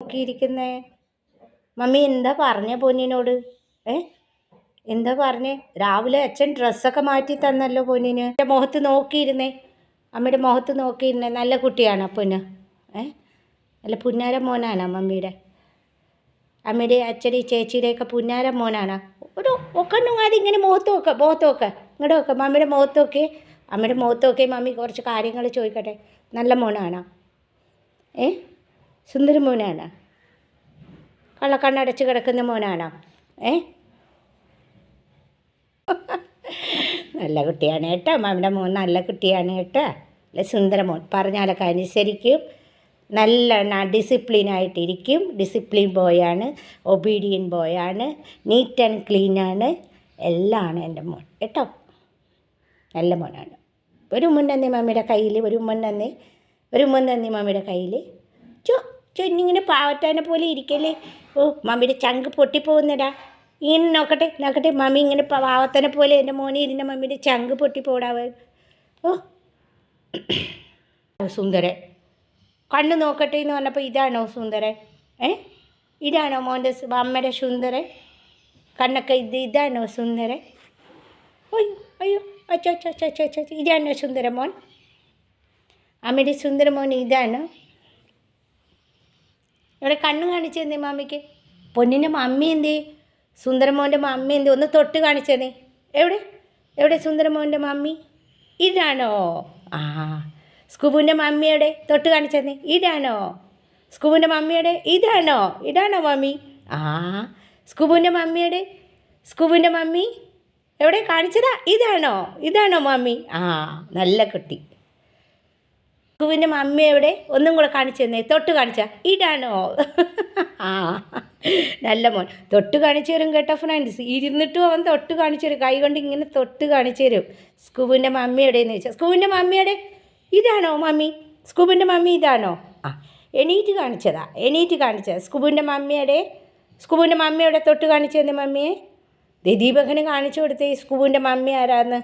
നോക്കിയിരിക്കുന്നേ? Mummy എന്താ പറഞ്ഞ പൊന്നിനോട്? ഏ എന്താ പറഞ്ഞേ? രാവിലെ അച്ഛൻ ഡ്രസ്സൊക്കെ മാറ്റി തന്നല്ലോ പൊന്നിന്. എൻ്റെ മുഖത്ത് നോക്കിയിരുന്നേ, അമ്മയുടെ മുഖത്ത് നോക്കിയിരുന്നേ. നല്ല കുട്ടിയാണോ പൊന്ന്? നല്ല പുന്നാര മോനാണോ മമ്മിയുടെ? അമ്മയുടെ അച്ഛൻ്റെ ചേച്ചിയുടെയൊക്കെ പുന്നാര മോനാണോ? ഒരു ഒക്കെണ്ണുങ്ങാതെ ഇങ്ങനെ മുഖത്ത് നോക്കുക ഇങ്ങോട്ട് നോക്കുക, മമ്മിയുടെ മുഖത്ത് നോക്കി. അമ്മയുടെ മുഖത്ത് നോക്കി മമ്മി കുറച്ച് കാര്യങ്ങൾ ചോദിക്കട്ടെ. നല്ല മോനാണോ? സുന്ദര മോനാണോ? കള്ളക്കണ്ണടച്ച് കിടക്കുന്ന മോനാണോ? നല്ല കുട്ടിയാണ് കേട്ടോ, മാമിൻ്റെ മോൻ നല്ല കുട്ടിയാണ് കേട്ടോ. അല്ല സുന്ദര മോൻ, പറഞ്ഞാലൊക്കെ അനുസരിക്കും, നല്ല ഡിസിപ്ലിനായിട്ടിരിക്കും. ഡിസിപ്ലിൻ ബോയാണ്, ഒബീഡിയൻ ബോയാണ്, നീറ്റ് ആൻഡ് ക്ലീനാണ്, എല്ലാമാണ് എൻ്റെ മോൻ കേട്ടോ. നല്ല മോനാണ്. ഒരു ഉമ്മൻ തന്നെ മമ്മിയുടെ കയ്യിൽ, ഒരു ഉമ്മൻ തന്നെ മമ്മിയുടെ കയ്യിൽ. ചൊന്നിങ്ങനെ പാവറ്റാനെ പോലെ ഇരിക്കല്ലേ. ഓ മമ്മിയുടെ ചങ്ക് പൊട്ടിപ്പോകുന്നടാ. ഇങ്ങനെ നോക്കട്ടെ മമ്മി ഇങ്ങനെ പാവത്തനെ പോലെ എൻ്റെ മോനെ ഇരുന്ന മമ്മിയുടെ ചങ്ക് പൊട്ടിപ്പോടാവ. ഓ സുന്ദരൻ, കണ്ണ് നോക്കട്ടെ എന്ന് പറഞ്ഞപ്പോൾ ഇതാണോ സുന്ദരൻ? ഇതാണോ മോൻ്റെ അമ്മയുടെ സുന്ദരൻ? കണ്ണൊക്കെ ഇതാണോ സുന്ദരൻ? അയ്യോ അച്ഛോ ഇതാണോ സുന്ദര മോൻ? അമ്മയുടെ സുന്ദര മോൻ ഇതാണോ? ഇവിടെ കണ്ണ് കാണിച്ചു തന്നേ മമ്മിക്ക്. പൊന്നിൻ്റെ മമ്മി എന്തേ? സുന്ദരമോൻ്റെ മമ്മി എന്തേ? ഒന്ന് തൊട്ട് കാണിച്ചു തന്നേ. എവിടെ സുന്ദരമോൻ്റെ മമ്മി? ഇതാണോ? സ്കൂബുവിൻ്റെ മമ്മിയുടെ തൊട്ട് കാണിച്ചു തന്നേ. ഇതാണോ സ്കൂബുവിൻ്റെ മമ്മിയുടെ? ഇതാണോ മമ്മി? സ്കൂബുവിൻ്റെ മമ്മി എവിടെ? കാണിച്ചതാ. ഇതാണോ മമ്മി? നല്ല കുട്ടി. സ്കൂബുവിൻ്റെ മമ്മി എവിടെ? ഒന്നും കൂടെ കാണിച്ചു തന്നേ. തൊട്ട് കാണിച്ചാ. ഇതാണോ? നല്ല മോൻ. തൊട്ട് കാണിച്ചു തരും കേട്ടോ ഫ്രണ്ട്സ്. ഇരുന്നിട്ടും അവൻ തൊട്ട് കാണിച്ചു തരും, കൈ കൊണ്ട് ഇങ്ങനെ തൊട്ട് കാണിച്ചു തരും. സ്കൂബിൻ്റെ മമ്മി എവിടെയെന്ന് ചോദിച്ചാൽ, സ്കൂബിൻ്റെ മമ്മിയുടെ ഇതാണോ മമ്മി? സ്കൂബിൻ്റെ മമ്മി ഇതാണോ? എണീറ്റ് കാണിച്ചതാ. സ്കൂബിൻ്റെ മമ്മിയുടെ തൊട്ട് കാണിച്ചു തന്നെ മമ്മിയെ. ദീപകന് കാണിച്ചു കൊടുത്തേ സ്കൂബിൻ്റെ മമ്മി ആരാന്ന്.